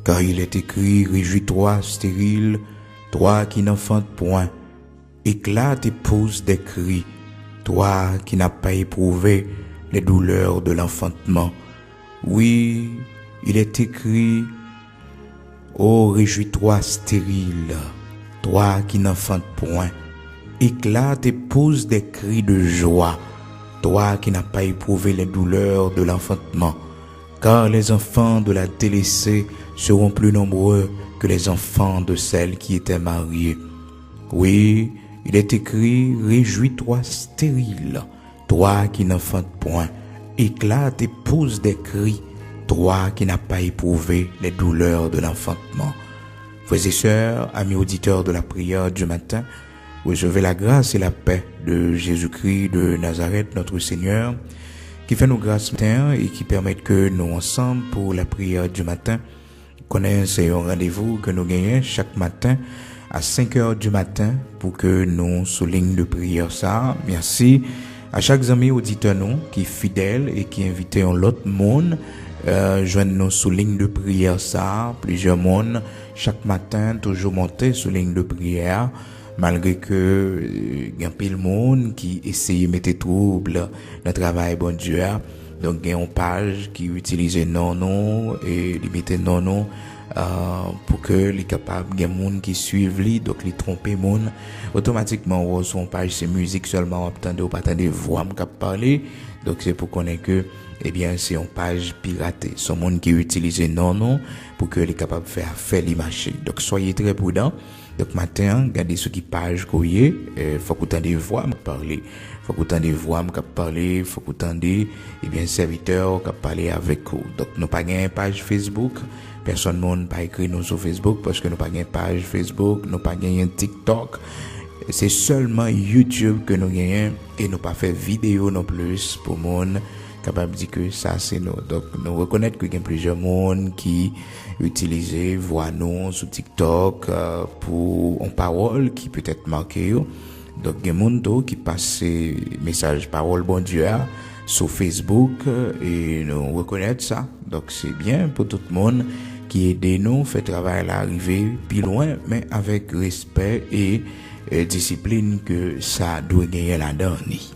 car il est écrit, réjouis-toi, stérile, toi qui n'enfantes point, éclate et pousse des cris, toi qui n'as pas éprouvé les douleurs de l'enfantement. Oui, il est écrit, ô réjouis-toi, stérile, toi qui n'enfantes point, éclate et pousse des cris de joie, toi qui n'as pas éprouvé les douleurs de l'enfantement, car les enfants de la délaissée seront plus nombreux que les enfants de celle qui était mariée. Oui, il est écrit, réjouis-toi, stérile, toi qui n'enfantes point, éclate et pousse des cris, toi qui n'as pas éprouvé les douleurs de l'enfantement. Frères et sœurs, amis auditeurs de la prière du matin, recevez la grâce et la paix de Jésus-Christ de Nazareth, notre Seigneur, qui fait nos grâces matin et qui permettent que nous ensemble pour la prière du matin connaissons un rendez-vous que nous gagnons chaque matin à 5 heures du matin pour que nous soulignions de prière ça. Merci à chaque ami auditeur nous qui est fidèle et qui invite l'autre monde joindre nos soulignes de prière ça. Plusieurs monde chaque matin toujours monter soulignes de prière. Malgré que y a un peu de monde qui essaye de mettre trouble dans le travail bon Dieu. Donc il y a une page qui utilise non et limiter non pour que les capables il y a monde qui suivent lui donc les tromper monde automatiquement on son page c'est musique seulement entendre ou pas entendre voix me cap parler. Donc c'est pour connaître que eh bien c'est une page piratée. Son monde qui utilise non pour que les capables faire les marchés. Donc soyez très prudents. Donc matin, regardez ce qui page courrier, faut que vous entendez voix me parler. Faut que vous entendez voix me parler, faut que vous entendez eh bien serviteur qui parler avec vous. Donc nous pas gain page Facebook, personne monde pas écrit nous sur Facebook parce que nous pas gain page Facebook, nous pas gain TikTok. C'est seulement YouTube que nous gagnons et nous pas fait vidéo non plus pour monde capable de dire que ça c'est nous. Donc nous reconnaître qu'il y a plusieurs monde qui utilisent voix nous sur TikTok pour une parole qui peut être marquée. Donc il y a monde qui passe message parole bon Dieu sur Facebook et nous reconnaître ça. Donc c'est bien pour tout le monde qui aide nous fait travail à arriver plus loin mais avec respect et discipline que ça doit gagner la dernière.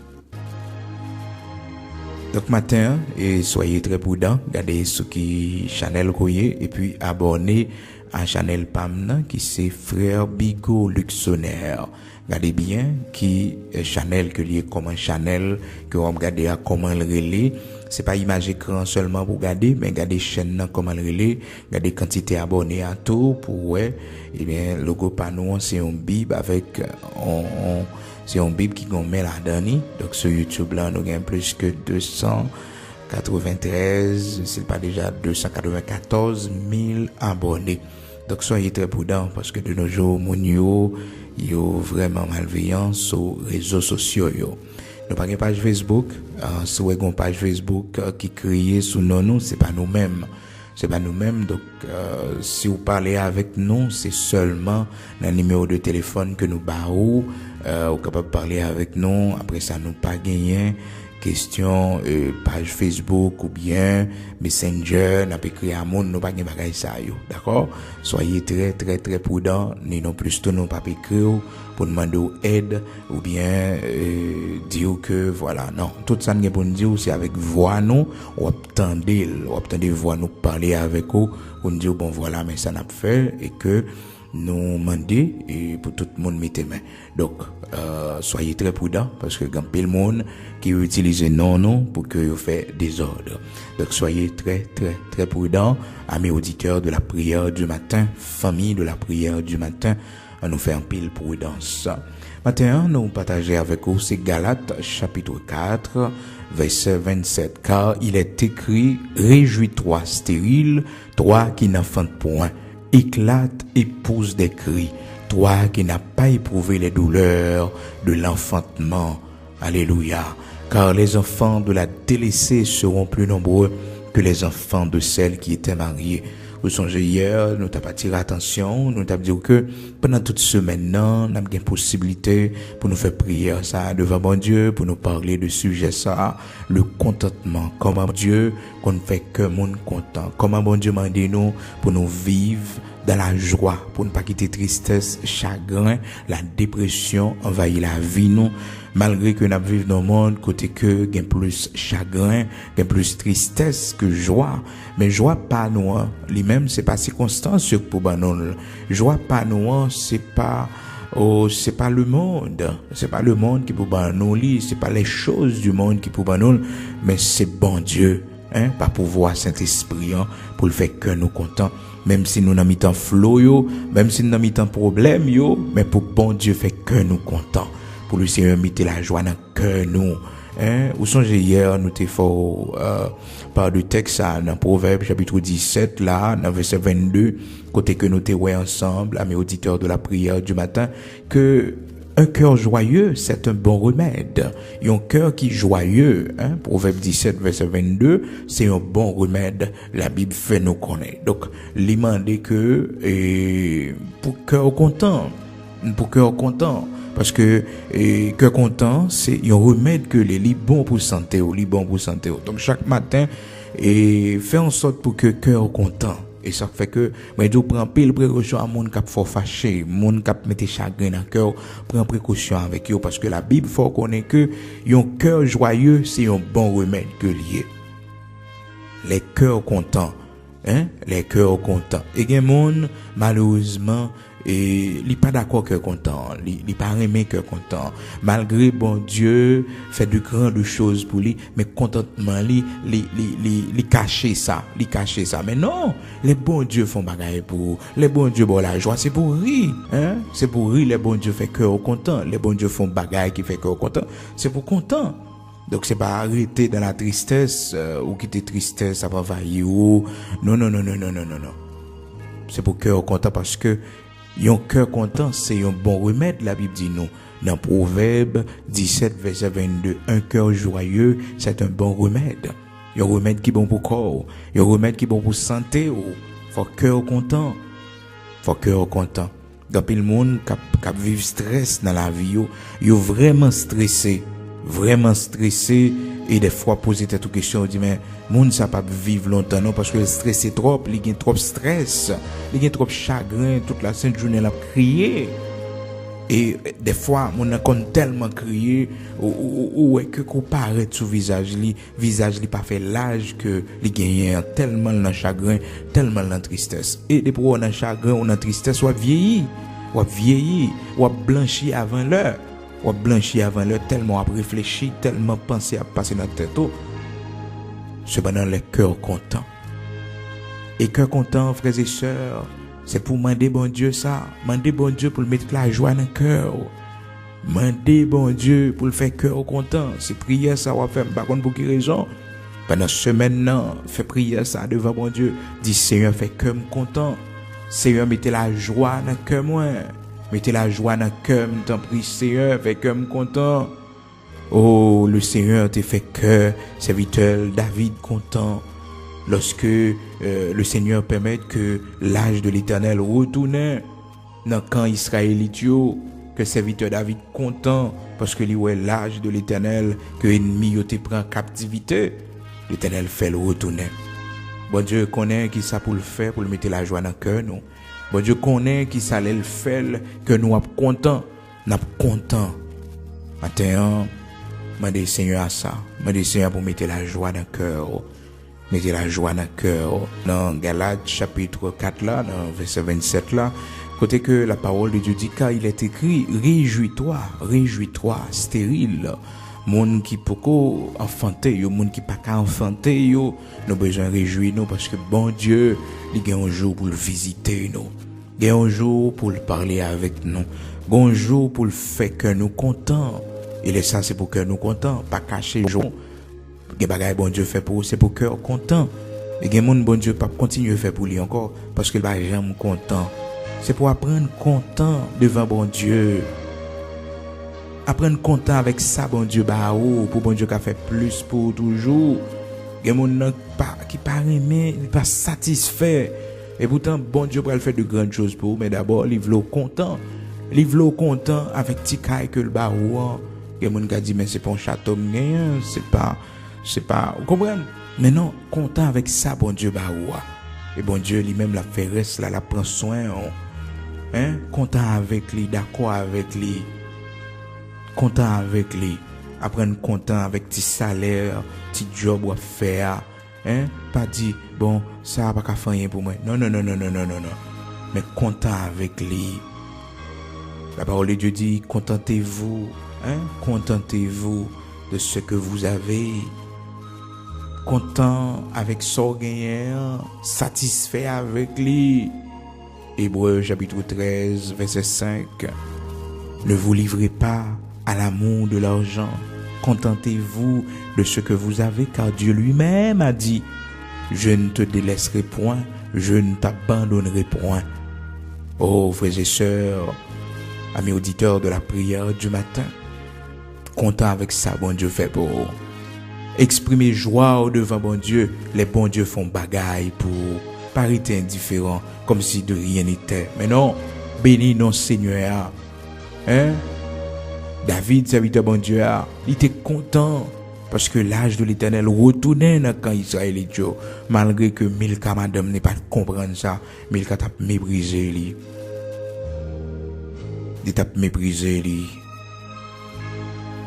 Donc matin, et soyez très prudents, regardez ce qui Chanel Coyer et puis abonnez à Chanel Pamna qui c'est Frère Bigot Luxonnaire. Regardez bien qui Chanel que lié comme Chanel que on regarder à comment le relais. C'est pas image écran seulement pour regarder, mais regarder chaîne comment le relais, regarder quantité abonnés à tout pour ouais. Eh bien logo panneau c'est un bib avec c'est un Bible qui qu'on met là-dedans. Donc sur YouTube là, nous avons plus que 293, c'est pas déjà 294 000 abonnés. Donc soyez très prudents parce que de nos jours, mon yo vraiment malveillant sur les réseaux sociaux yo. Nous pas une page Facebook, si vous avez une page Facebook qui créée sous nous, c'est pas nous-mêmes. C'est pas nous-mêmes, donc si vous parlez avec nous, c'est seulement le numéro de téléphone que nous barrons, vous capable de parler avec nous, après ça nous pas gagner question page Facebook ou bien Messenger, n'a pas écrit à monde, nous pas gagner bagay ça yo, d'accord? Soyez très très très prudents, ni non plus tout nous pas écrire pour demander aide ou bien dire que voilà, non, tout ça n'est pour nous dire c'est avec voix nous, ou attendez voix nous parler avec vous, pour nous dire bon voilà mais ça n'a pas fait et que nous demander et pour tout le monde mettre main. Donc soyez très prudents parce que quand le monde qui utilise non pour que vous fait des ordres. Donc soyez très très très prudents, amis auditeurs de la prière du matin, famille de la prière du matin, à nous faire un pile prudence. Maintenant, nous partager avec vous c'est Galates chapitre 4 verset 27 car il est écrit réjouis-toi stérile, toi qui n'enfantes point, éclate et pousse des cris, toi qui n'as pas éprouvé les douleurs de l'enfantement. Alléluia. Car les enfants de la délaissée seront plus nombreux que les enfants de celle qui était mariée. Vous songez hier, nous t'avons attiré attention, nous t'avons dit que pendant toute semaine, nous avons une possibilité pour nous faire prier ça devant bon Dieu, pour nous parler de sujet ça, le contentement. Comment Dieu, qu'on fait que monde content. Comment bon Dieu m'a dit nous pour nous vivre dans la joie, pour ne pas quitter tristesse, chagrin, la dépression envahit la vie nous, malgré que nous vivons dans le monde côté que gain plus chagrin, gain plus tristesse que joie, mais joie pas nous, lui-même c'est pas circonstance pour nous. Joie pas nous, c'est pas le monde, c'est pas le monde qui peut nous lire, c'est pas les choses du monde qui peut nous, mais c'est bon Dieu, par pouvoir Saint-Esprit pour le faire que nous contents. Même si nous n'avons mis tant flot yo, même si nous n'avons mis tant problème yo, mais pour bon Dieu fait que nous contents. Pour le Seigneur mettre la joie dans cœur nous. Où songez hier, nous t'ai fort, par le texte, dans Proverbe, chapitre 17, là, dans verset 22, côté que nous t'ai ouais ensemble, amis auditeurs de la prière du matin, que un cœur joyeux, c'est un bon remède. Et un cœur qui est joyeux, Proverbe 17, verset 22, c'est un bon remède. La Bible fait nous connaître. Donc, l'imandé que, pour cœur content, parce que, cœur content, c'est un remède que les bon pour santé, Donc, chaque matin, fait en sorte pour que cœur content. Et ça fait que, mais je prends pile précaution à mon cap fort fâché, mon cap mette chagrin dans cœur, prends précaution avec eux, parce que la Bible faut connaître que, un cœur joyeux, c'est un bon remède que lié. Les cœurs contents, les cœurs contents. Et il y a monde, malheureusement, il pas d'accord cœur content, il pas aimé cœur content, malgré bon Dieu fait de grandes choses pour lui, mais contentement il cacher ça, mais non, les bons Dieu font bagaille pour les bons Dieu bon la joie, c'est pour rire, c'est pour rire, les bons Dieu fait cœur content, les bons Dieu font bagaille qui fait cœur content, c'est pour content. Donc c'est pas arrêter dans la tristesse ou quitter tristesse ça va envahir ou non. C'est pour cœur content parce que un cœur content, c'est un bon remède, la Bible dit nous. Dans Proverbe 17, verset 22, un cœur joyeux, c'est un bon remède. Un remède qui est bon pour le corps. Un remède qui est bon pour la santé. Faut cœur content. Dans le monde qui vit stress dans la vie, yo vraiment stressé. Et des fois poser cette question, on dit mais monde ça pas vivre longtemps non parce que le stress est trop, il y a trop stress, il y a trop chagrin, toute la sainte journée la crier. Et des fois on a tellement crié ou que qu'on paraît sous visage li pas fait l'âge que il gagne tellement dans chagrin, tellement dans tristesse. Et des fois on a chagrin, on a tristesse, ou vieilli, ou blanchi avant l'heure. Ou blanchi avant l'heure, tellement à réfléchir, tellement penser à passer dans la tête. Cependant, les cœurs contents. Et cœur content, frères et sœurs, c'est pour demander bon Dieu ça. Demander bon Dieu pour mettre la joie dans le cœur. Demander bon Dieu pour le faire cœur content. C'est prière ça, on va faire, par contre, pour quelle raison? Pendant ce semaine, fait prière ça devant bon Dieu. Dis Seigneur, fait cœur content. Seigneur, mettez la joie dans le cœur moi. Mettez la joie dans le cœur, t'en prie Seigneur, fait cœur content. Oh, le Seigneur t'a fait cœur, serviteur David content. Lorsque le Seigneur permet que l'âge de l'Éternel retourne dans le camp israélite, que serviteur David content, parce que lui ouais l'âge de l'Éternel, que l'ennemi te prend en captivité, l'Éternel fait le retourner. Bon Dieu connaît qui ça pour le faire, pour le mettre la joie dans le cœur, non? Bon Dieu connaît qui ça le fait que nous sommes contents. Nous sommes contents. Maintenant, je demande Seigneur à ça. Je demande Seigneur pour mettre la joie dans le cœur. Mettez la joie dans le cœur. Dans Galates chapitre 4 là, dans verset 27 là, côté que la parole de Dieu dit car il est écrit réjouis-toi, stérile. Monde qui poko enfanter yo, monde qui pas qu'à enfanter yo, nous besoin réjouir nous parce que bon Dieu, il y a un jour pour le visiter nous. Il y a un jour pour le parler avec nous. Bon jour pour le faire que nous contents. Et ça c'est pour que nous contents, pas cacher jour. Les bagages bon Dieu fait pour c'est pour cœur content. Et les monde bon Dieu pas continuer faire pour lui encore parce que il va jamais content. C'est pour apprendre content devant bon Dieu. Apprendre content avec ça bon Dieu bah pour bon Dieu qui a fait plus pour toujours. Les monde pas qui pas aimé, pas satisfait. Et pourtant, bon Dieu va le faire de grandes choses pour vous, mais d'abord, livre-le content. Livre-le content avec petit caille que le barouan. Il y a des gens qui disent, mais c'est pas un château, c'est pas, vous comprenez? Mais non, content avec ça, bon Dieu baroua. Et bon Dieu lui-même la fait reste là, la prend soin, hein? Content avec lui, d'accord avec lui. Content avec lui. Apprendre content avec petit salaire, petit job à faire, hein? Pas dit, bon, ça va pas faire rien pour moi. Non. Mais content avec lui. La parole de Dieu dit, contentez-vous, hein? Contentez-vous de ce que vous avez. Content avec son gagnant, satisfait avec lui. Hébreux chapitre 13, verset 5. Ne vous livrez pas à l'amour de l'argent. Contentez-vous de ce que vous avez, car Dieu lui-même a dit, je ne te délaisserai point, je ne t'abandonnerai point. Oh, frères et sœurs, amis auditeurs de la prière du matin, content avec ça, bon Dieu fait pour vous. Exprimez joie au devant bon Dieu. Les bons dieux font bagaille pour parité indifférent, comme si de rien n'était. Mais non, béni non Seigneur. Hein? David, serviteur bon Dieu, il était content parce que l'âge de l'Éternel retournait dans le camp israélite, malgré que Milka madame n'est pas comprendre ça. Milka t'a méprisé lui. Il t'a méprisé lui.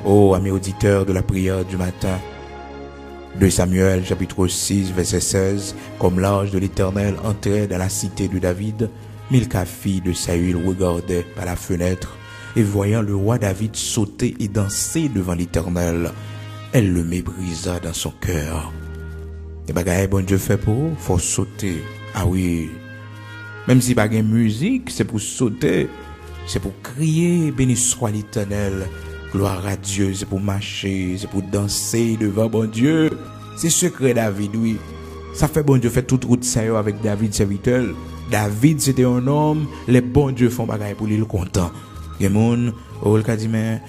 Oh, amis auditeurs de la prière du matin. 2 Samuel, chapitre 6, verset 16. Comme l'ange de l'Éternel entrait dans la cité de David, Milka, fille de Saül, regardait par la fenêtre, et voyant le roi David sauter et danser devant l'Éternel, elle le méprisa dans son cœur. Et bagaille, bon Dieu fait pour vous, faut sauter. Ah oui. Même si pas de musique, c'est pour sauter. C'est pour crier, béni soit l'Éternel. Gloire à Dieu, c'est pour marcher, c'est pour danser devant bon Dieu. C'est secret David, oui. Ça fait bon Dieu fait toute route sérieux avec David serviteur. David c'était un homme, les bons dieux font bagaille pour lui le content. Il y a moun, oh le dit mais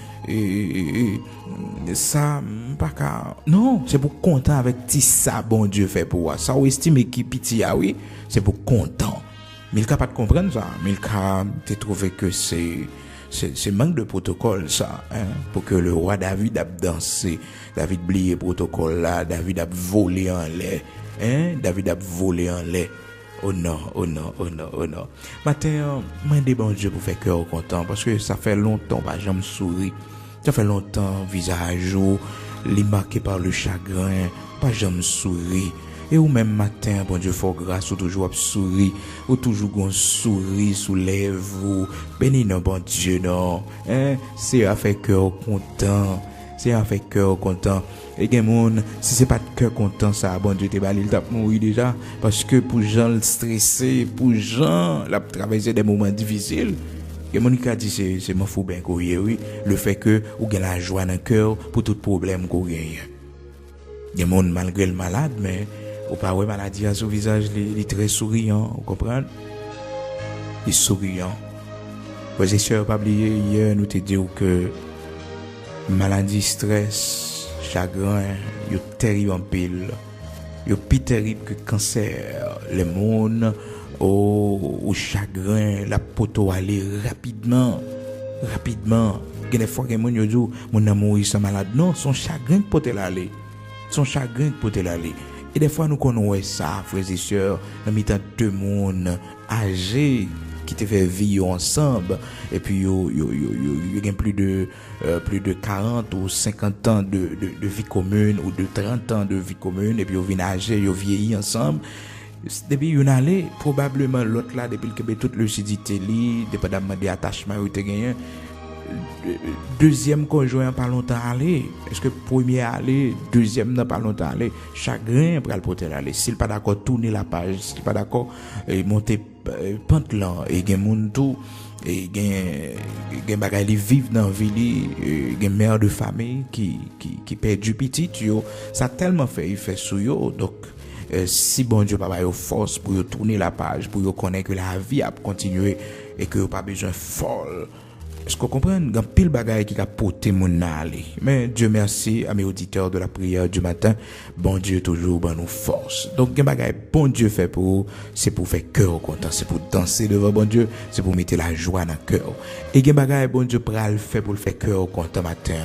ça pas car non, c'est pour content avec ti ça bon Dieu fait pour moi. Ça ou estime qui pitié oui, c'est pour content. Milka pas de comprendre ça. Milka t'ai trouvé que c'est manque de protocole ça, hein, pour que le roi David a dansé. David oublié protocole là, David a volé en lait, hein, David a volé en lait. Oh non. Matin, moi des bon Dieu pour faire cœur content parce que ça fait longtemps pas jamais souri. Ça fait longtemps visage ou li marqué par le chagrin, pas jamais souri. Et ou même matin, bon Dieu, faut grâce, ou toujours souri, ou toujours gon souri sous lèvres, béni non, bon Dieu, non, hein, c'est à faire cœur content, et gen moun, si c'est pas de cœur content, ça, bon Dieu, t'es balé, il t'a mouru déjà, parce que pour gens le stressé, pour gens, la traverser des moments difficiles, gen moun qui a dit, c'est m'en fou ben courir, oui, le fait que, ou gen la joie dans le cœur, pour tout problème qu'on gagne. Gen moun malgré le malade, mais, ou pas ouais maladie à son visage il est très souriant, vous comprenez? Il est souriant. Frères et sœurs, pas oublier hier nous te dire que maladie, stress, chagrin, yo terrible en pile. Yo plus terrible que cancer. Les monde au chagrin, la poto aller rapidement. Il y a des fois que mon yo dit mon amour il sont malade. Non, son chagrin peut aller. Et des fois, nous connaissons ça, frères et sœurs, dans le temps deux mondes âgés qui te fait vivre ensemble. Et puis, il y a plus de 40 ou 50 ans de vie commune ou de 30 ans de vie commune. Et puis, ils viennent âgés, ils vieillit ensemble. Depuis une allée, probablement l'autre là, depuis que toute lucidité, dépendamment des attachements, ils ont gagné. Deuxième conjoint pas longtemps aller, est-ce que premier aller, deuxième n'a pas longtemps aller, chagrin pour le porter aller, s'il pas d'accord tourner la page, s'il pas d'accord monter pente là et gen moun tout et gen bagay li vivre dans ville, gen mère de famille qui perd du petit yo, ça tellement fait il fait sou yo, donc si bon Dieu pas yo force pour yo tourner la page, pour yo connaître que la vie a continuer et que yo pas besoin folle Est-ce qu'on comprend? Il y a pile bagaille qui a porté mon aller. Mais Dieu merci à mes auditeurs de la prière du matin. Bon Dieu toujours bon nous force. Donc, il y a bagaille bon Dieu fait pour vous, c'est pour faire cœur content, c'est pour danser devant bon Dieu, c'est pour mettre la joie dans le cœur. Et il y a bagaille bon Dieu pral fait pour le faire cœur content matin.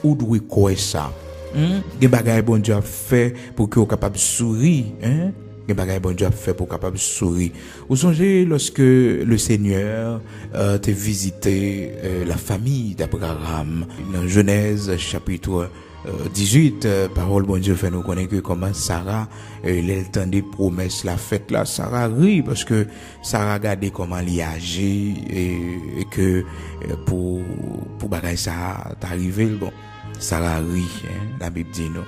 Où doit quoi ça? Il y a bagaille bon Dieu a fait pour que vous capable de sourire, hein? Il y a bagaille bon Dieu a fait pour capable de sourire. Vous songez lorsque le Seigneur t'a visité la famille d'Abraham dans Genèse chapitre 18, parole bon Dieu fait nous connaître que comment Sarah le temps des promesses la fête là, Sarah rit parce que Sarah regardait comment il agit et que pour bagaille ça t'arriver bon Sarah rit, hein, la Bible dit non.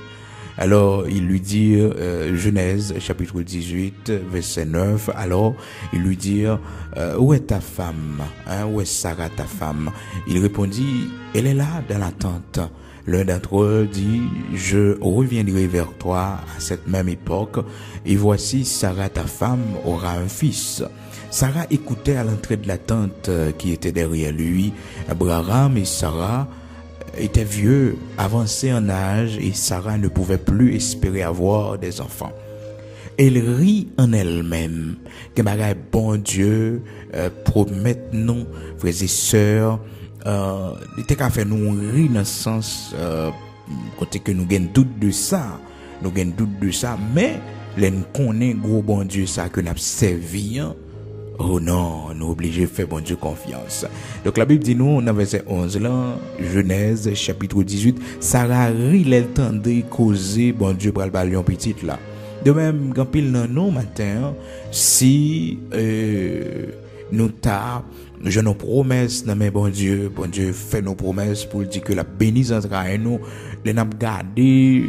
Alors, il lui dit, Genèse, chapitre 18, verset 9, alors, il lui dit, où est ta femme? Hein, où est Sarah, ta femme? Il répondit, elle est là, dans la tente. L'un d'entre eux dit, je reviendrai vers toi à cette même époque, et voici Sarah, ta femme, aura un fils. Sarah écoutait à l'entrée de la tente qui était derrière lui. Abraham et Sarah était vieux, avancé en âge, et Sarah ne pouvait plus espérer avoir des enfants. Elle rit en elle-même. Que bagaille bon Dieu promet nous, frères et sœurs, il était qu'à faire nous rire dans le sens côté que nous gagnons doute de ça, mais les nous connaît gros bon Dieu ça que nous avons servi. Oh non, nous obligés de faire bon Dieu confiance. Donc la Bible dit nous, dans verset 11 là, Genèse chapitre 18, Sarah rit l'entendait causer bon Dieu pour le balion petite là. De même, quand pile dans nous matin, si nous t'a je nos promesses dans mes bon Dieu fait nos promesses pour dire que la bénisse entre nous, les n'a gardé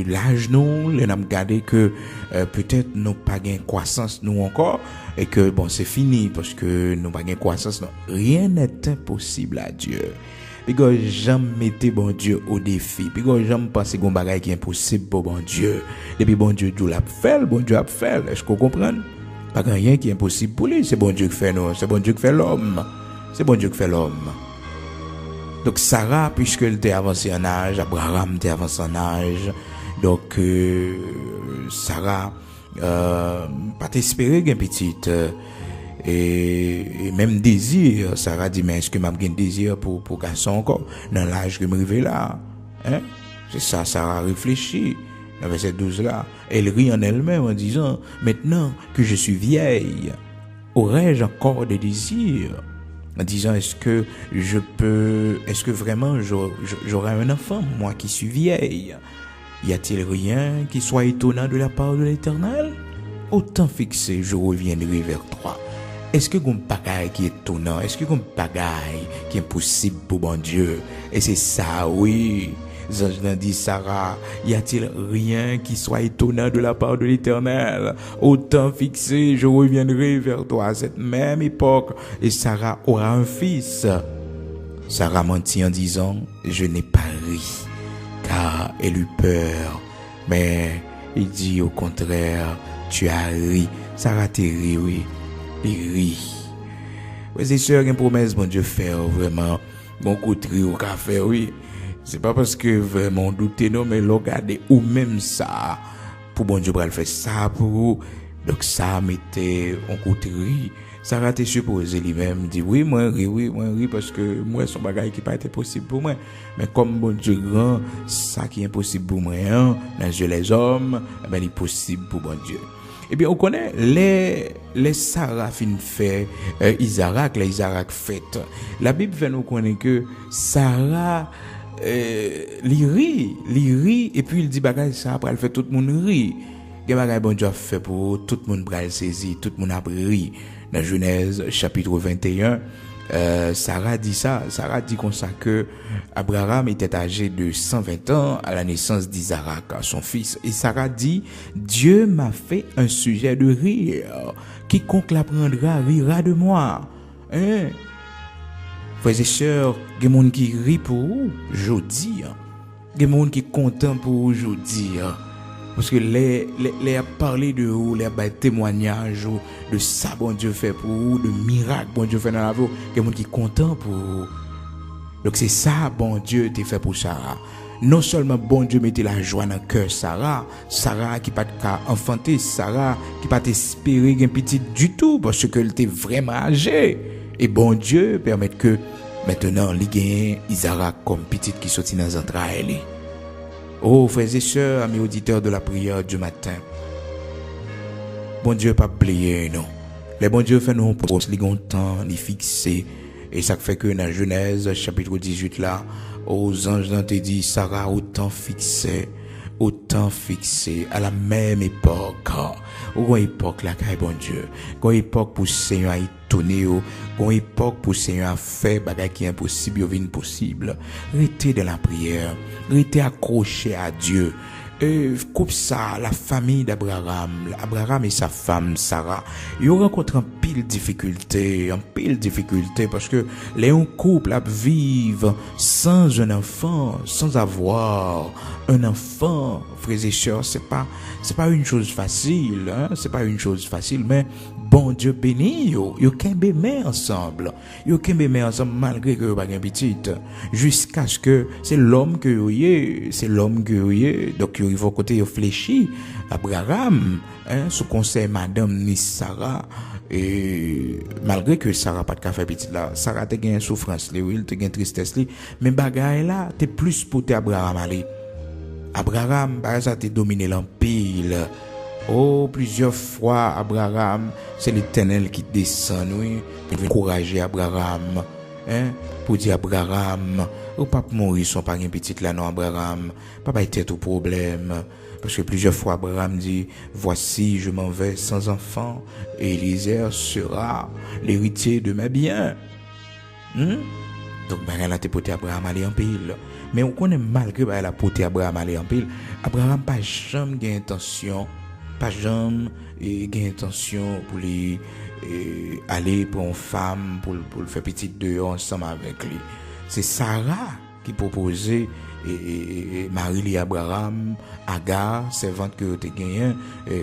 l'âge nous, les n'a gardé que peut-être nous pas gain croissance nous encore et que bon c'est fini parce que nous pas gain croissance non. Rien n'est impossible à Dieu. Puis que j'aime mettre bon Dieu au défi. Puis que j'aime penser qu'on bagaille qui est impossible pour bon Dieu. Depuis bon Dieu l'a fait, bon Dieu a fait. Est-ce qu'on comprend? Pas rien qui est impossible pour lui, c'est bon Dieu qui fait nous, c'est bon Dieu qui fait l'homme. C'est bon Dieu qui fait l'homme. Donc Sarah, puisqu'elle était avancée en âge, Abraham était avancé en âge, donc Sarah pas t'espérer qu'un petit et même désir, Sarah dit mais est-ce que m'a un désir pour garçon encore dans l'âge que me arrivé là, hein? C'est ça Sarah réfléchit. Dans verset 12 là, elle rit en elle-même en disant, maintenant que je suis vieille, aurais-je encore des désirs? En disant, est-ce que vraiment j'aurai un enfant, moi qui suis vieille? Y a-t-il rien qui soit étonnant de la part de l'Éternel? Autant fixé, je reviendrai vers toi. Est-ce que un bagaille qui est étonnant? Est-ce que un bagaille qui est impossible pour bon Dieu? Et c'est ça, oui. Zange dit Sarah, y a-t-il rien qui soit étonnant de la part de l'Éternel? Autant fixé, je reviendrai vers toi à cette même époque, et Sarah aura un fils. Sarah mentit en disant, je n'ai pas ri, car elle eut peur. Mais il dit au contraire, tu as ri. Sarah t'a ri, oui, il rit. Oui, c'est sûr qu'une promesse, bon Dieu fait vraiment, bon coup de ri au café, oui. C'est pas parce que vraiment douter non, mais regardez ou même ça pour bon Dieu pour le faire ça pour vous. Donc ça mettait en couturier. Sarah était supposé lui-même dit oui moi ri parce que moi son bagage qui pas été possible pour moi. Mais comme bon Dieu grand, ça qui est impossible pour moi hein, dans les yeux les hommes, ben il est possible pour bon Dieu. Eh bien on connaît les Sarah fin fait Isaac fait. La Bible fait nous connaître que Sarah li rit et puis il dit bagay ça après il fait tout le monde rit. Gen bagay bon Dieu fait pour tout le monde bral saisi, tout le monde a ri. Dans Genèse chapitre 21, Sarah dit comme ça que Abraham était âgé de 120 ans à la naissance d'Isaac, son fils. Et Sarah dit, Dieu m'a fait un sujet de rire. Quiconque l'apprendra rira de moi. Hein? Frères et sœurs, il y a des gens qui rient pour vous, aujourd'hui. Il y a des gens qui sont contents pour vous, aujourd'hui. Parce que les parler de vous, les témoignages de ça, bon Dieu fait pour vous, de miracles, bon Dieu fait dans la vie. Il y a des gens qui sont contents pour vous. Donc c'est ça, bon Dieu, t'a fait pour Sarah. Non seulement bon Dieu mettait la joie dans le cœur Sarah qui pas enfanter, Sarah qui pas espérer un petit du tout parce qu'elle était vraiment âgée. Et bon Dieu permet que maintenant il gagne Isaac comme petite qui sortit dans les entrailles. Oh frères et sœurs, amis auditeurs de la prière du matin. Bon Dieu pas oublier non. Les bon Dieu fait nous pour les temps, les fixer. Et ça fait que dans Genèse chapitre 18 là, aux anges ont dit Sarah autant fixé à la même époque. Ou une époque là qu'est bon Dieu. Une époque pour Seigneur à étonner, une époque pour Seigneur à faire bagay qui est impossible ou possible. Restez dans la prière, restez accroché à Dieu. Coupe ça, la famille d'Abraham et sa femme Sarah, ils rencontrent un pile difficulté parce que les couple vivent sans un enfant, sans avoir un enfant, frères et sœurs, c'est pas une chose facile, hein, c'est pas une chose facile, mais bon Dieu béni yo kembe ensemble malgré que pas petite jusqu'à ce que c'est l'homme que donc il faut côté yo fléchi Abraham hein sous conseil madame ni Sarah et malgré que Sarah pas de faire petite là Sarah te gain souffrance li oui te gain tristesse li mais bagaille là t'es plus pour Abraham aller Abraham ça te dominer l'empire. Oh, plusieurs fois, Abraham, c'est l'Éternel qui descend, oui, pour encourager Abraham, hein, pour dire Abraham, ou pas mourir son parent petit là, non, Abraham, pas être tout problème. Parce que plusieurs fois, Abraham dit, voici, je m'en vais sans enfant, et Élisée sera l'héritier de mes biens. Donc, elle a porté Abraham aller en pile. Mais on connaît malgré elle a porté Abraham aller en pile, Abraham pas jamais intention pas jamais gain intention pour lui aller pour une femme pour le faire petite dehors ensemble avec lui. C'est Sarah qui proposait Marie Abraham Agar servante que tu gagné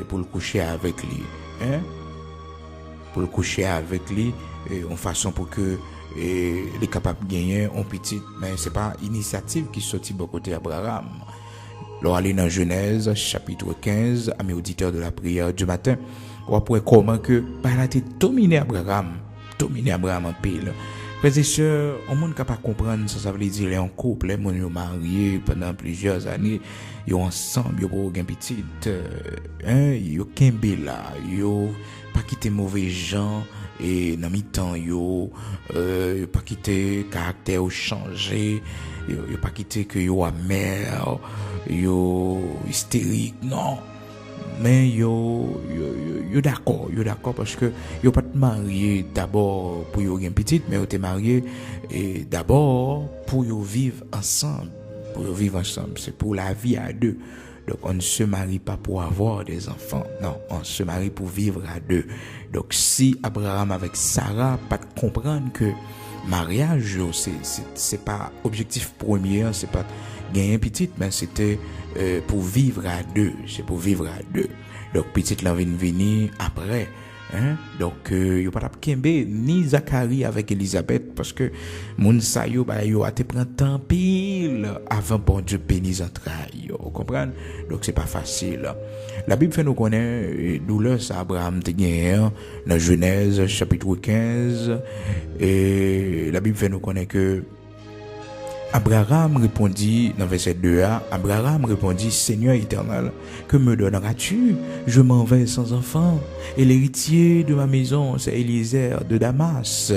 pour le coucher avec lui hein pour le coucher avec lui en façon pour que les capable de gagner un petit mais c'est pas initiative qui sortit de côté Abraham. Alors, allez dans Genèse, chapitre 15, à mes auditeurs de la prière du matin, on va voir comment que, par la tête, dominer Abraham en pile. Frères et sœurs, on ne peut pas comprendre ça veut dire, les en couple, les gens mariés pendant plusieurs années, ils sont ensemble, ils ont une petite, ils ont kembe là, ils ont pas quitté mauvais gens, et dans mi-temps, ils ont pas quitté caractère changé, ils ont pas quitté que ils ont amer, yo hystérique non mais yo d'accord parce que yo pas marié d'abord pour yo une petite mais yo t'es marié et d'abord pour yo vivre ensemble c'est pour la vie à deux. Donc on ne se marie pas pour avoir des enfants, non, on se marie pour vivre à deux. Donc si Abraham avec Sarah pas comprendre que mariage c'est pas objectif premier, c'est pas gagner petite mais c'était pour vivre à deux, donc petite là vient venir après hein donc yo pas kembe ni Zacharie avec Elisabeth parce que moun sa yo a te prend temps pile avant bon Dieu bénisse entrailles vous comprenez donc c'est pas facile. La Bible fait nous connaître douleur ça Abraham te gagné dans Genèse chapitre 15 et la Bible fait nous connaître que Abraham répondit, dans verset 2a, Abraham répondit, Seigneur éternel, que me donneras-tu? Je m'en vais sans enfant, et l'héritier de ma maison, c'est Élisée de Damas.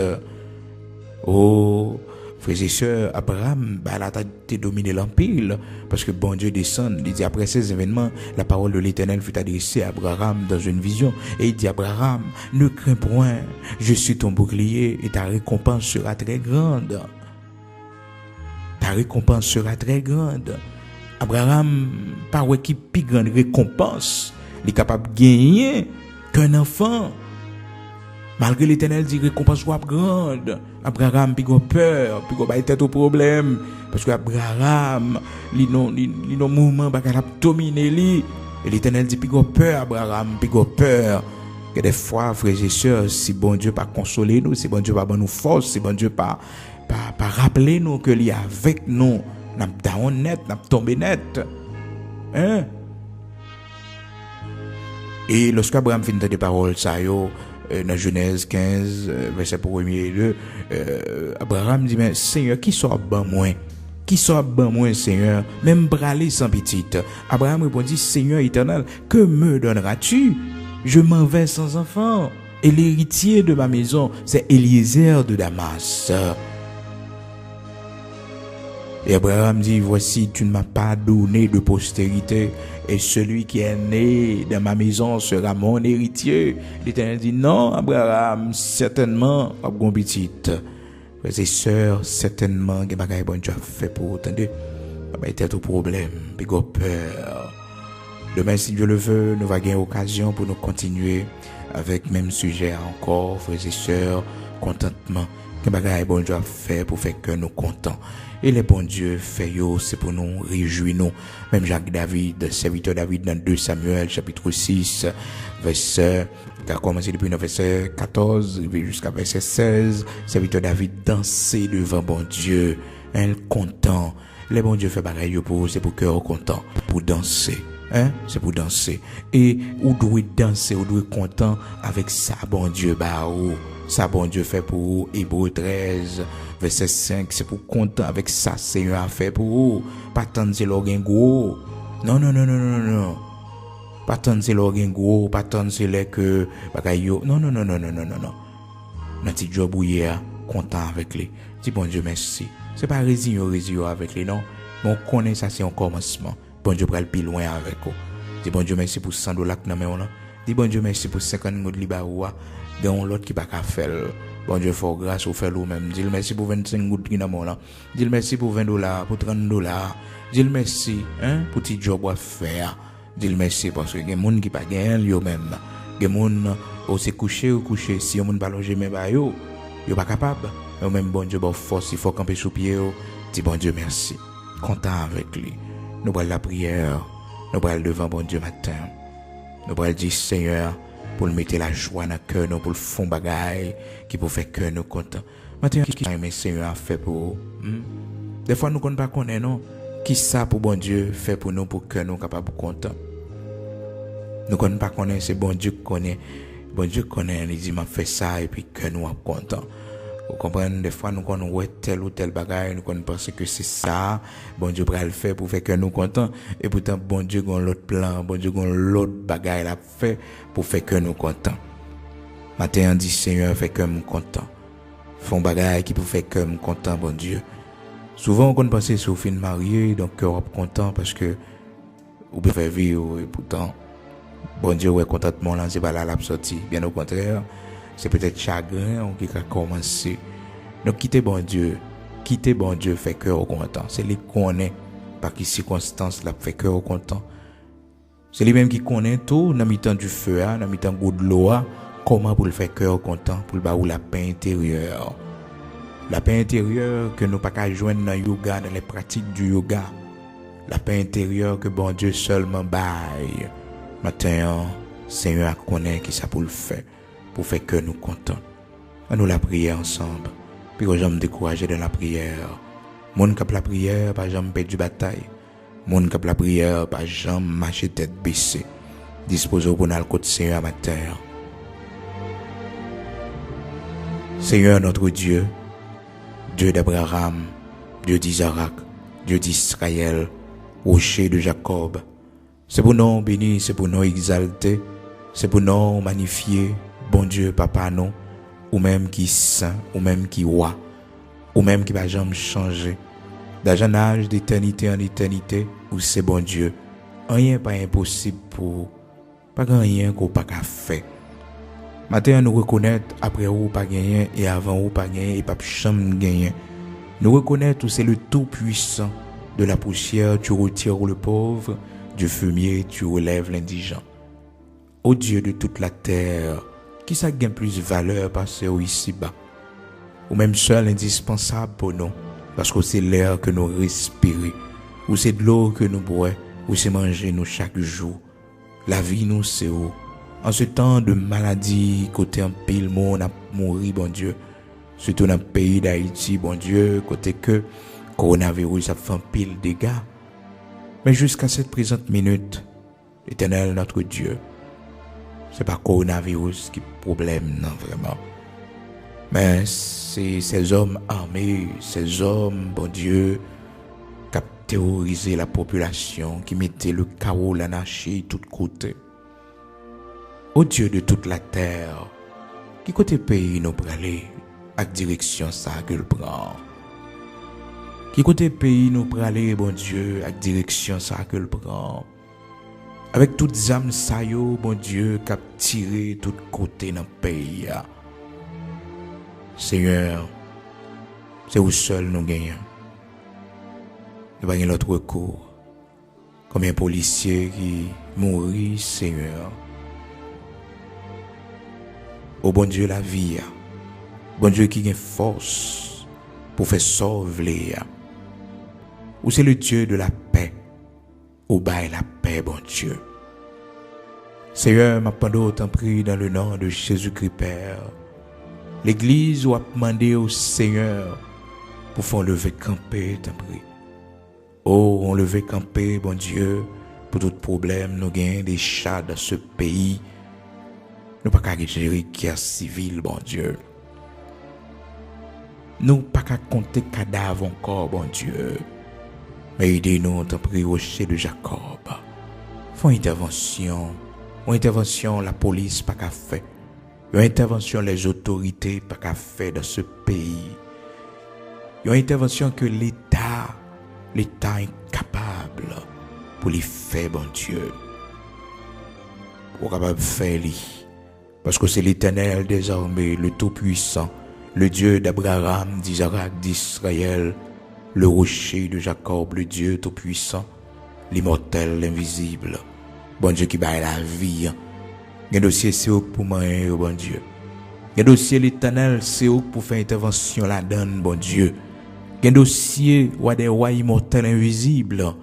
Oh, frères et sœurs, Abraham, là, t'as dominé l'empire, parce que bon Dieu descend, il dit, après ces événements, la parole de l'Éternel fut adressée à Abraham dans une vision, et il dit, Abraham, ne crains point, je suis ton bouclier, et ta récompense sera très grande. Ta récompense sera très grande. Abraham, par qui plus grande récompense, il est capable de gagner qu'un enfant. Malgré l'Éternel dit récompense soit grande. Abraham, puis peur, puis il tête au problème. Parce que Abraham, il n'a moment, il a dominé lui. Et l'Éternel dit, puis peur, Abraham, puis peur. Que des fois, frères et sœurs, si bon Dieu pas consoler nous, si bon Dieu pas nous force, si bon Dieu pas pas rappeler nous que li avec nous, n'a down net, n'a tombé net. Hein? Et lorsque Abraham finit des paroles ça yo dans Genèse 15 verset 1er et 2, Abraham dit mais Seigneur qui soit ban moi? Qui soit ban moi Seigneur, même bralé sans petite. Abraham répondit Seigneur éternel, que me donneras-tu? Je m'en vais sans enfant. Et l'héritier de ma maison, c'est Eliezer de Damas. Et Abraham dit, voici, tu ne m'as pas donné de postérité, et celui qui est né dans ma maison sera mon héritier. L'Éternel dit, non, Abraham, certainement, pas bon petit. Frères et sœurs, certainement, que bagaille bon Dieu a fait pour entendre. Pas été tout problème, puis peur. Demain, si Dieu le veut, nous va gagner occasion pour nous continuer avec même sujet encore, frères et sœurs, contentement. Que bagaille bon Dieu a fait pour faire que nous contents. Et les bon Dieu fait yo, c'est pour nous réjouir nous. Même Jacques David, serviteur David dans 2 Samuel, chapitre 6, verset, qui a commencé depuis le verset 14, jusqu'à verset 16, serviteur David dansait devant bon Dieu, content. Les bon Dieu fait bagaille pour vous, c'est pour cœur content, pour danser. Hein? C'est pour danser. Et ou doit danser, ou doit content avec ça, bon Dieu, bah, ça, bon Dieu fait pour vous. Hébreux 13, verset 5, c'est pour content avec ça, Seigneur a fait pour vous. Pas tant c'est l'orgain gros. Non. Pas tant c'est l'orgain gros, pas tant c'est les que, bagaille, non. Nanti job ou hier, content avec lui. Dis bon Dieu merci. C'est pas résigné avec lui, non. Bon, on connaît ça, c'est un commencement. Bon Dieu pral plus loin avec vous. Dis bon Dieu merci pour $100 que nan men là. Dis bon Dieu merci pour 50 goud li ba ou. Dans l'autre qui pas ka faire. Bon Dieu faut grâce ou faire ou même. Dis merci pour 25 goud qui nan men là. Dis merci pour $20, pour $30. Dis merci pour petit job à faire. Dis merci parce que gen moun qui pas gen yo même. Gen moun ou se coucher si yon moun pas loger même ba yo pas capable. Ou même bon Dieu bon force, il faut camper sous pied. Dis bon Dieu merci. Content avec lui. Nous prenons la prière, nous prenons devant bon Dieu matin. Nous prenons dire Seigneur, pour le mettre la joie dans le cœur, nous pour le fond bagaille, qui pour faire cœur nous content. Maintenant, qui le Seigneur a fait pour vous? Des fois, nous ne connaissons pas, non? Qui ça pour bon Dieu fait pour nous, pour que nous capables de content? Nous ne connaissons pas, c'est bon Dieu qui connaît. Bon Dieu connaît, il dit, m'a fait ça, et puis que nous sommes contents. Vous comprenez, des fois, nous connaissons tel ou tel bagaille, nous pensons que c'est ça, bon Dieu va le faire pour faire que nous contents, et pourtant, bon Dieu a l'autre plan, bon Dieu a l'autre bagaille à faire pour faire que nous contents. Matin, on dit, Seigneur, fait que nous contents. Font bagaille qui pour faire que nous contents, bon Dieu. Souvent, on pense sur fin marié, donc, on est content parce que, vous pouvez faire vivre, et pourtant, bon Dieu, est contentement, là, c'est pas là, la sortie. Bien au contraire, c'est peut-être chagrin qui a commencé. Donc, quitter bon Dieu, fait cœur content. C'est lui qui connaît par quelle circonstance la fait cœur content. C'est lui-même qui connaît tout, dans mi-temps du feu, dans mi-temps de l'eau, comment pour le faire cœur content, pour le baou la paix intérieure. La paix intérieure que nous pas qu'à joindre dans le yoga, dans les pratiques du yoga. La paix intérieure que bon Dieu seulement baille. Maintenant, Seigneur connaît qui ça pour le faire. Pour faire que nous contents. Nous la prière ensemble. Puis que j'aime décourager dans la prière. Moun kap la prière, pas jamais perdre du bataille. Moun kap la prière, pas jamais marcher tête baissée. Disposez pour nous le côté Seigneur matin. Seigneur notre Dieu, Dieu d'Abraham, Dieu d'Isaac, Dieu d'Israël, rocher de Jacob. C'est pour nous bénir, c'est pour nous exalter, c'est pour nous magnifier. Bon Dieu, papa, non, ou même qui saint, ou même qui roi, ou même qui va jamais changer. Dans un âge d'éternité en éternité, où c'est bon Dieu, rien pas impossible pour, pas rien qu'on pas qu'à faire. Maintenant, nous reconnaître après ou pas gagner et avant ou pas gagner et pas jamais gagner. Nous reconnaître où c'est le tout puissant. De la poussière, tu retires le pauvre, du fumier, tu relèves l'indigent. Ô Dieu de toute la terre, qui ça gagne plus valeur parce que ici-bas, ou même seul indispensable pour nous, parce que c'est l'air que nous respirons, ou c'est de l'eau que nous boivons, ou c'est manger nous chaque jour. La vie nous c'est où? En ce temps de maladie, côté un pile monde a mouru, bon Dieu, Surtout dans le pays d'Haïti, bon Dieu, côté que coronavirus a fait un pile de dégâts. Mais jusqu'à cette présente minute, l'Éternel, notre Dieu, c'est pas coronavirus qui est problème, non, vraiment. Mais c'est ces hommes armés, ces hommes, bon Dieu, qui ont terrorisé la population, qui mettaient le chaos, l'anarchie, de tous côtés. Ô Dieu de toute la terre, qui côté pays nous aller, avec direction ça que le prend. Qui côté pays nous aller, bon Dieu, avec direction ça que le prend. Avec toutes âmes ça yo, bon Dieu, qui a tiré tout côté dans le pays. Seigneur, c'est vous seul nous gagnons. Nous n'avons pas l'autre recours. Combien de policiers qui mourent, Seigneur. Oh bon Dieu, la vie. Bon Dieu qui a force pour faire sauver. Ou c'est le Dieu de la paix. Ou bail la paix, bon Dieu. Seigneur, m'a pendant autant pris dans le nom de Jésus-Christ Père. L'église ou a demandé au Seigneur pour faire lever camper, t'en prie. Oh, on lever camper, bon Dieu, pour tout problème, nous gagnons des chats dans ce pays. Nous pas qu'à gérer guerre civile, bon Dieu. Nous pas qu'à compter cadavres encore, bon Dieu. Mais aidez-nous, t'en prie, rocher de Jacob. Font intervention. Une intervention, la police pas qu'à faire. Une intervention, les autorités pas qu'à faire dans ce pays. Une intervention que l'État est incapable pour les faire, bon Dieu. Pour capable faire lui. Parce que c'est l'Éternel des armées, le Tout-Puissant, le Dieu d'Abraham, d'Isaac, d'Israël, le rocher de Jacob, le Dieu Tout-Puissant, l'immortel, l'invisible. Bon Dieu qui baille la vie. Un dossier c'est pour moi, bon Dieu. Un dossier l'Éternel c'est pour faire intervention là-dedans, bon Dieu. Un dossier ou des rois immortels invisibles,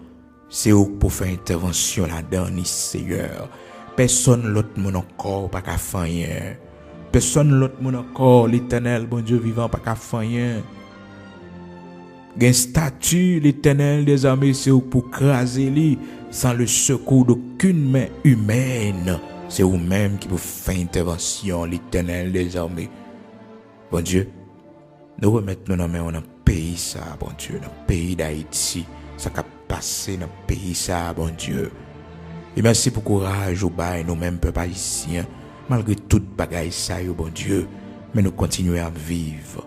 c'est pour faire intervention là-dedans, Seigneur. Personne l'autre mon encore pas qu'à faire rien. Personne l'autre mon encore, l'Éternel, bon Dieu vivant, pas qu'à faire rien. Un statut, l'Éternel des armées, c'est pour craser lui sans le secours d'aucune main humaine. C'est vous-même qui vous fait intervention, l'Éternel des armées. Bon Dieu, nous remettons nos mains dans le pays, ça, bon Dieu, dans le pays d'Haïti. Ça a passé dans le pays, ça, bon Dieu. Et merci pour le courage au bail, nous-mêmes, peuple haïtien, malgré toute bagaille, ça, bon Dieu, mais nous continuons à vivre.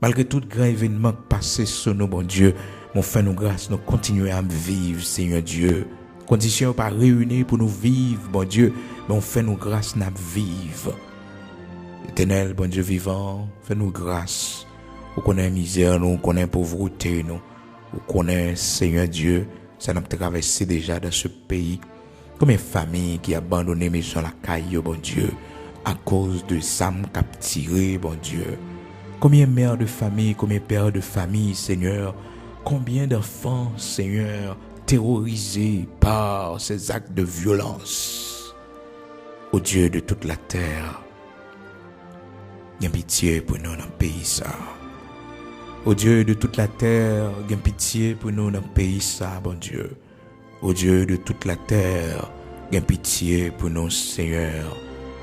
Malgré tout grand événement passé sur nous, bon Dieu, mon fait nous grâce, nous continuons à vivre, Seigneur Dieu. Conditions pas réunies pour nous vivre, bon Dieu, mais on fait nous grâce, nous vivre. Éternel, bon Dieu vivant, fais nous grâce. Nous connaissons misère, nous connaissons pauvreté, nous connaissons, Seigneur Dieu, ça nous traversé déjà dans ce pays. Combien de familles qui abandonné maison la caille, bon Dieu, à cause de âmes capturées, bon Dieu. Combien de mères de famille, combien de pères de famille, Seigneur. Combien d'enfants, Seigneur, terrorisés par ces actes de violence. Ô Dieu de toute la terre, il y a pitié pour nous dans le pays ça. Ô Dieu de toute la terre, il y a pitié pour nous dans le pays ça, bon Dieu. Ô Dieu de toute la terre, il y a pitié pour nous, Seigneur.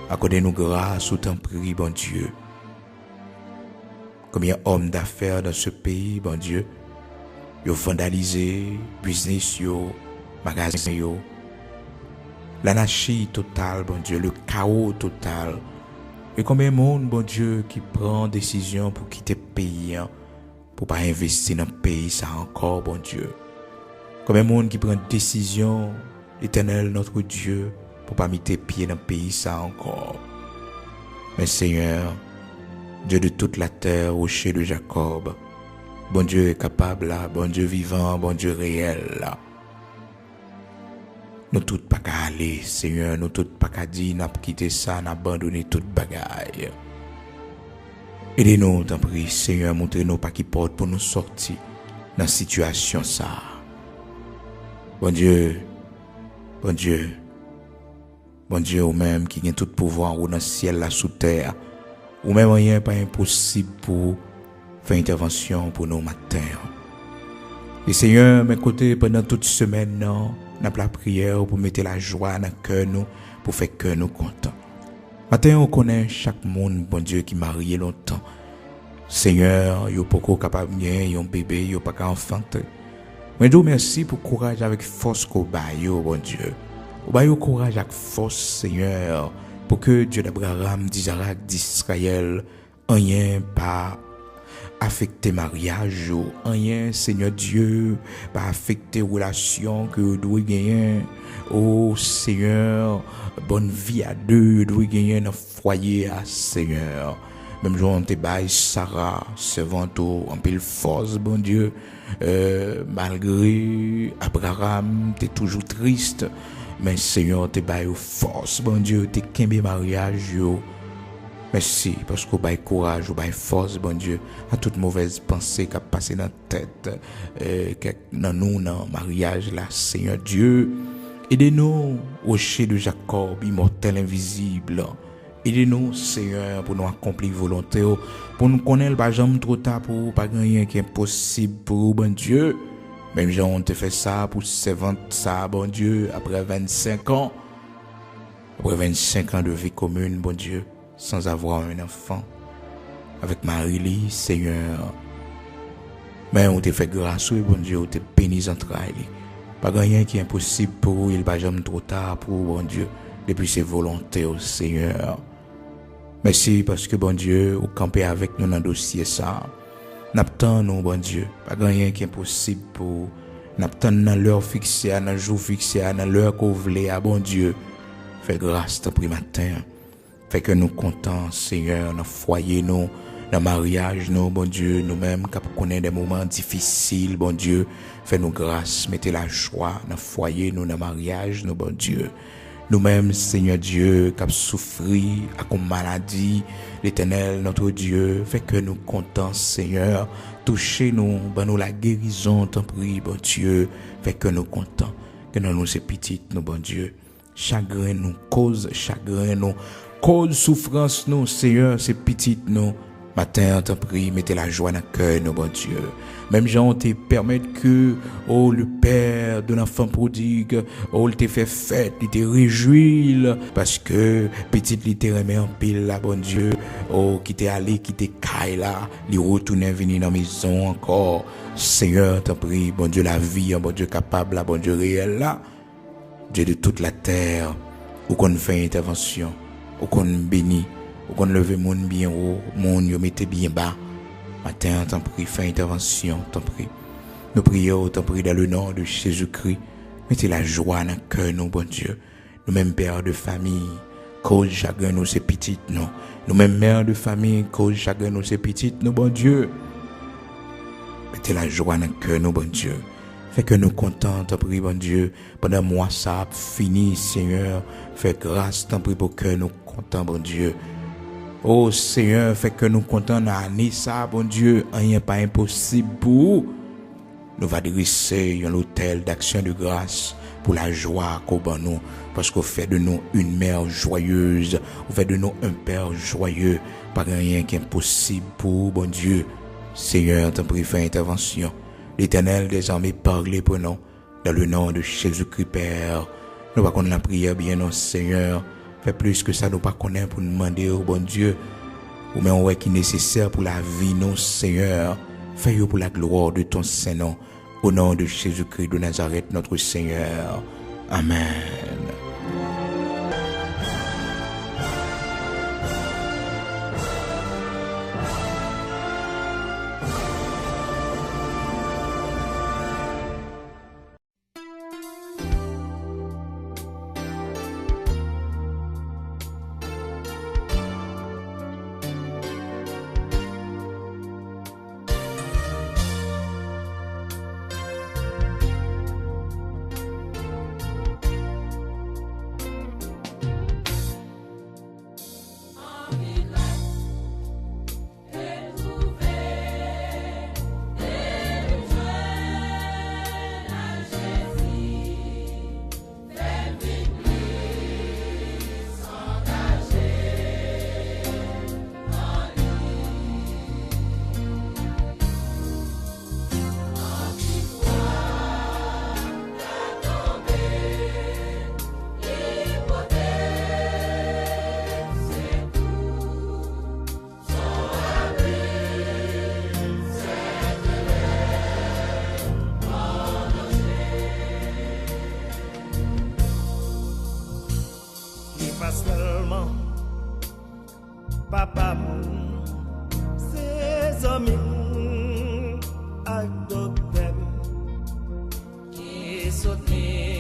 Accordez-nous grâce ou t'en prie, bon Dieu. Combien d'hommes d'affaires dans ce pays, bon Dieu, ils ont vandalisé, business, magasin, l'anarchie totale, bon Dieu, le chaos total. Et combien de monde, bon Dieu, qui prend décision pour quitter le pays, pour pas investir dans le pays, ça encore, bon Dieu. Combien de monde qui prend décision, l'Éternel, notre Dieu, pour pas mettre pied dans le pays, ça encore. Mais Seigneur, Dieu de toute la terre, rocher de Jacob, bon Dieu est capable là, bon Dieu vivant, bon Dieu réel là. Nous tous pas qu'à aller, Seigneur, nous tous pas qu'à dire, n'a quitté ça, n'a abandonné toute bagaille. Aidez-nous, t'en prie, Seigneur, montrez-nous pas qui porte pour nous sortir dans la situation ça. Bon Dieu, bon Dieu, bon Dieu, ou même qui a tout pouvoir ou dans le ciel là sous terre. ou même rien pas impossible pour faire intervention pour nos matins. Et Seigneur, mes côtés pendant toute semaine, non, n'a pas la prière pour mettre la joie dans le cœur nous, pour faire que nous contents. Matin, on connaît chaque monde, bon Dieu, qui marié longtemps. Seigneur, yo pas capable bien, yon bébé, yo pas qu'à enfanter. Mais Dieu merci pour courage avec force qu'on baille, bon Dieu. Ou baille courage avec force, Seigneur, pour que Dieu d'Abraham, d'Isaac, d'Israël, rien pas affecter mariage, rien, Seigneur Dieu, pas affecter relation que vous devez gagner. Oh Seigneur, bonne vie à deux, doit gagner un foyer à Seigneur. Même jour on te baille Sarah, servante en pile force, bon Dieu. Malgré Abraham, t'es toujours triste, mais Seigneur te baille force, bon Dieu, t'es qu'un mariage yo. Merci parce que vous avez courage, vous avez force, bon Dieu, à toute mauvaise pensée qui a passé dans la tête, dans nous, dans le mariage, là, Seigneur Dieu. Aidez-nous, rocher de Jacob, immortel, invisible. Aidez-nous, Seigneur, pour nous accomplir volonté, pour nous connaître, pas jamais trop tard, pour pas rien qui est impossible pour vous, bon Dieu. Même gens on te fait ça pour servante ça, bon Dieu, après 25 ans. Après 25 ans de vie commune, bon Dieu, sans avoir un enfant. Avec Marie-Lie, Seigneur. Mais on te fait grâce, bon Dieu, on te bénit entre elles. Pas rien qui est impossible pour vous, il va jamais trop tard pour vous, bon Dieu, depuis ses volontés au Seigneur. Merci parce que, bon Dieu, vous campez avec nous dans le dossier ça. N'attendons nous, bon Dieu, pas rien qui est impossible pour vous. N'attendons dans l'heure fixée, dans le jour fixé, dans l'heure qu'on voulait, bon Dieu. Fais grâce ton prix matin. Fait que nous contents, Seigneur, dans le foyer, nous, dans le mariage, nous, bon Dieu, nous-mêmes, qui connaissons des moments difficiles, bon Dieu, fais-nous grâce, mettez la joie dans le foyer, nous, dans le mariage, nous, bon Dieu. Nous-mêmes, Seigneur Dieu, qui souffri à comme maladie, l'Éternel, notre Dieu, fait que nous contents, Seigneur, touchez-nous, ben nous la guérison, t'en prie, bon Dieu, fait que nous contents, que nous c'est petites, nous, bon Dieu, chagrin nous cause, souffrance nous, Seigneur, c'est petites nous, matin, t'en prie, mettez la joie dans le cœur, nous, bon Dieu. Même gens te permettent que, oh, le père de l'enfant prodigue, oh, il te fait fête, il te réjouit, parce que, petite, il te remet en pile, là, bon Dieu, oh, qui t'est allé, qui t'est caille, là, il retourne venir dans la maison encore. Seigneur, t'en prie, bon Dieu, la vie, bon Dieu capable, là, bon Dieu réel, là, Dieu de toute la terre, où qu'on fait intervention, où qu'on bénit, où qu'on leve mon bien haut, mon yo mette bien bas. Matin, t'en prie, fais intervention, t'en prie. Nous prions, t'en prie, dans le nom de Jésus-Christ. Mettez la joie dans le cœur, nous, bon Dieu. Nous-mêmes, pères de famille, cause chagrin, nous, c'est petites, non. Nous-mêmes, mères de famille, cause chagrin, nous, c'est petites, nous, bon Dieu. Mettez la joie dans le cœur, nous, bon Dieu. Fait que nous contents, t'en prie, bon Dieu. Pendant moi, ça a fini, Seigneur. Fais grâce, t'en prie, pour que nous contents, bon Dieu. Oh Seigneur, fait que nous comptons dans l'année ça, bon Dieu, rien pas impossible pour nous va dresser un hôtel d'action de grâce pour la joie qu'on ban nous, parce qu'on fait de nous une mère joyeuse, on fait de nous un père joyeux, pas rien qui est impossible pour bon Dieu. Seigneur, t'en prie, fais intervention. L'Éternel des armées parlez pour nous, dans le nom de Jésus-Christ Père. Nous va connaître la prière bien, non Seigneur. Fait plus que ça nous pas connaître pour nous demander au bon Dieu ou même ouais qui est nécessaire pour la vie non Seigneur, fais-le pour la gloire de ton Saint-Nom au nom de Jésus-Christ de Nazareth notre Seigneur. Amen. papa, ses amis, ak docteur, qui sautent